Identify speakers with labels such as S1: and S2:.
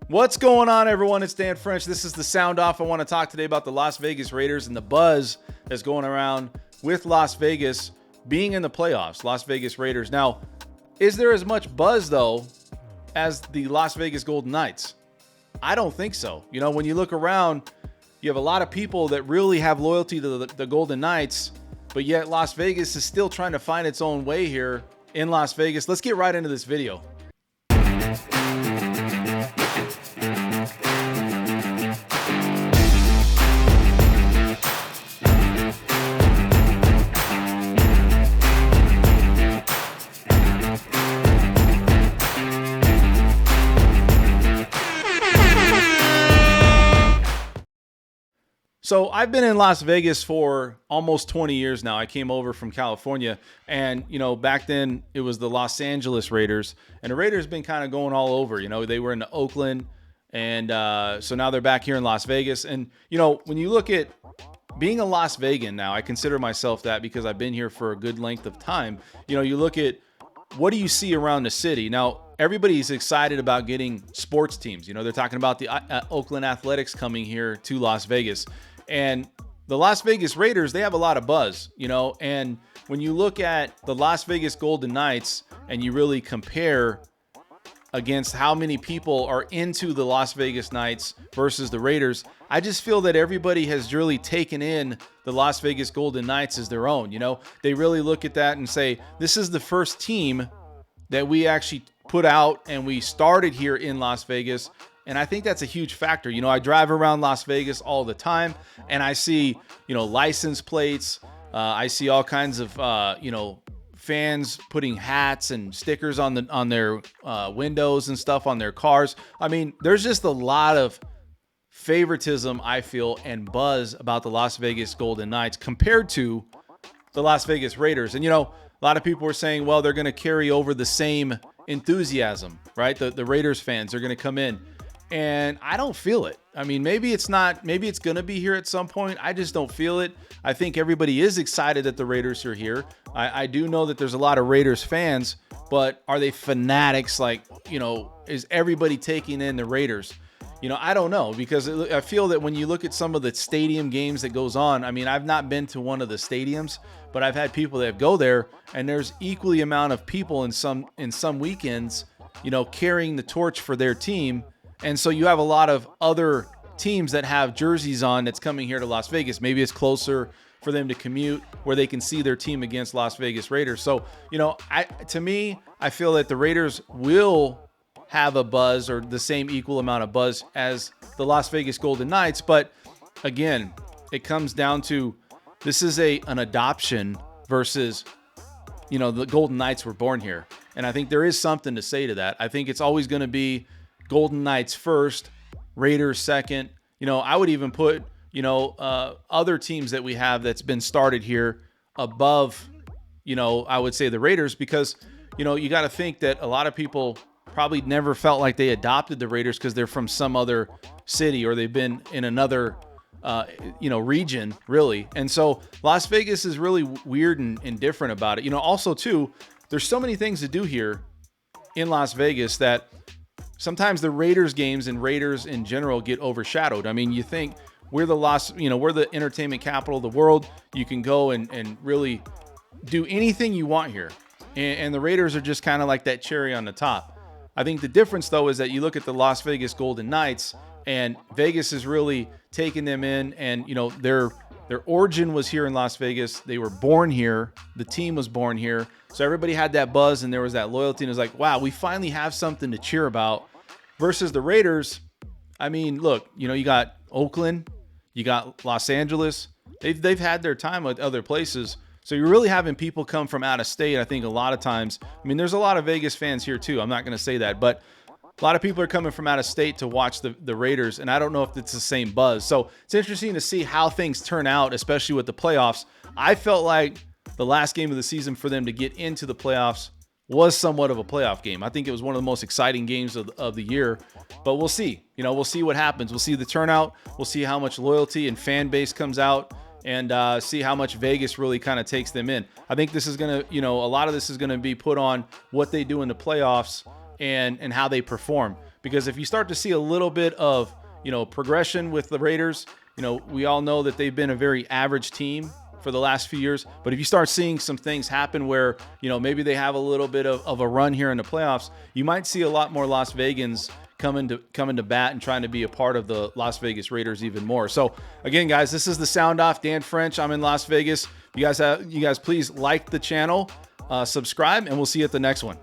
S1: What's going on, everyone? It's Dan French. This is the Sound Off. I want to talk today about the Las Vegas Raiders and the buzz that's going around with Las Vegas being in the playoffs. Las Vegas Raiders. Now, is there as much buzz, though, as the Las Vegas Golden Knights? I don't think so. You know, when you look around, you have a lot of people that really have loyalty to the Golden Knights, but yet Las Vegas is still trying to find its own way here in Las Vegas. Let's get right into this video. So I've been in Las Vegas for almost 20 years now. I came over from California, and, you know, back then it was the Los Angeles Raiders, and the Raiders been kind of going all over. You know, they were in Oakland, and so now they're back here in Las Vegas. And, you know, when you look at being a Las Vegan now, I consider myself that because I've been here for a good length of time. You know, you look at what do you see around the city? Now, everybody's excited about getting sports teams. You know, they're talking about the Oakland Athletics coming here to Las Vegas. And the Las Vegas Raiders, they have a lot of buzz, you know, and when you look at the Las Vegas Golden Knights and you really compare against how many people are into the Las Vegas Knights versus the Raiders, I just feel that everybody has really taken in the Las Vegas Golden Knights as their own. You know, they really look at that and say, this is the first team that we actually put out and we started here in Las Vegas. And I think that's a huge factor. You know, I drive around Las Vegas all the time and I see, you know, license plates. I see all kinds of, you know, fans putting hats and stickers on their windows and stuff on their cars. I mean, there's just a lot of favoritism, I feel, and buzz about the Las Vegas Golden Knights compared to the Las Vegas Raiders. And, you know, a lot of people were saying, well, they're going to carry over the same enthusiasm, right? The Raiders fans are going to come in. And I don't feel it. I mean, maybe it's going to be here at some point. I just don't feel it. I think everybody is excited that the Raiders are here. I do know that there's a lot of Raiders fans, but are they fanatics? Like, you know, is everybody taking in the Raiders? You know, I don't know, because I feel that when you look at some of the stadium games that goes on, I mean, I've not been to one of the stadiums, but I've had people that go there, and there's equally amount of people in some weekends, you know, carrying the torch for their team. And so you have a lot of other teams that have jerseys on that's coming here to Las Vegas. Maybe it's closer for them to commute where they can see their team against Las Vegas Raiders. So, you know, to me, I feel that the Raiders will have a buzz or the same equal amount of buzz as the Las Vegas Golden Knights. But again, it comes down to this is an adoption versus, you know, the Golden Knights were born here. And I think there is something to say to that. I think it's always going to be Golden Knights first, Raiders second. You know, I would even put, you know, other teams that we have that's been started here above, you know, I would say the Raiders, because, you know, you got to think that a lot of people probably never felt like they adopted the Raiders because they're from some other city or they've been in another, you know, region, really. And so Las Vegas is really weird and different about it. You know, also, too, there's so many things to do here in Las Vegas that sometimes the Raiders games and Raiders in general get overshadowed. I mean, you think we're the entertainment capital of the world. You can go and really do anything you want here. And the Raiders are just kind of like that cherry on the top. I think the difference, though, is that you look at the Las Vegas Golden Knights and Vegas is really taking them in. And, you know, their origin was here in Las Vegas. They were born here. The team was born here. So everybody had that buzz and there was that loyalty. And it was like, wow, we finally have something to cheer about. Versus the Raiders, I mean, look, you know, you got Oakland, you got Los Angeles. They've had their time with other places. So you're really having people come from out of state, I think, a lot of times. I mean, there's a lot of Vegas fans here, too. I'm not going to say that. But a lot of people are coming from out of state to watch the Raiders, and I don't know if it's the same buzz. So it's interesting to see how things turn out, especially with the playoffs. I felt like the last game of the season for them to get into the playoffs was somewhat of a playoff game. I think it was one of the most exciting games of the year, but we'll see. You know, we'll see what happens. We'll see the turnout. We'll see how much loyalty and fan base comes out, and see how much Vegas really kind of takes them in. I think this is going to, you know, a lot of this is going to be put on what they do in the playoffs and how they perform. because if you start to see a little bit of, progression with the Raiders, we all know that they've been a very average team for the last few years. But if you start seeing some things happen where, maybe they have a little bit of a run here in the playoffs, you might see a lot more Las Vegans coming to bat and trying to be a part of the Las Vegas Raiders even more. So again, guys, this is the Sound Off. Dan French. I'm in Las Vegas. You guys please like the channel, subscribe, and we'll see you at the next one.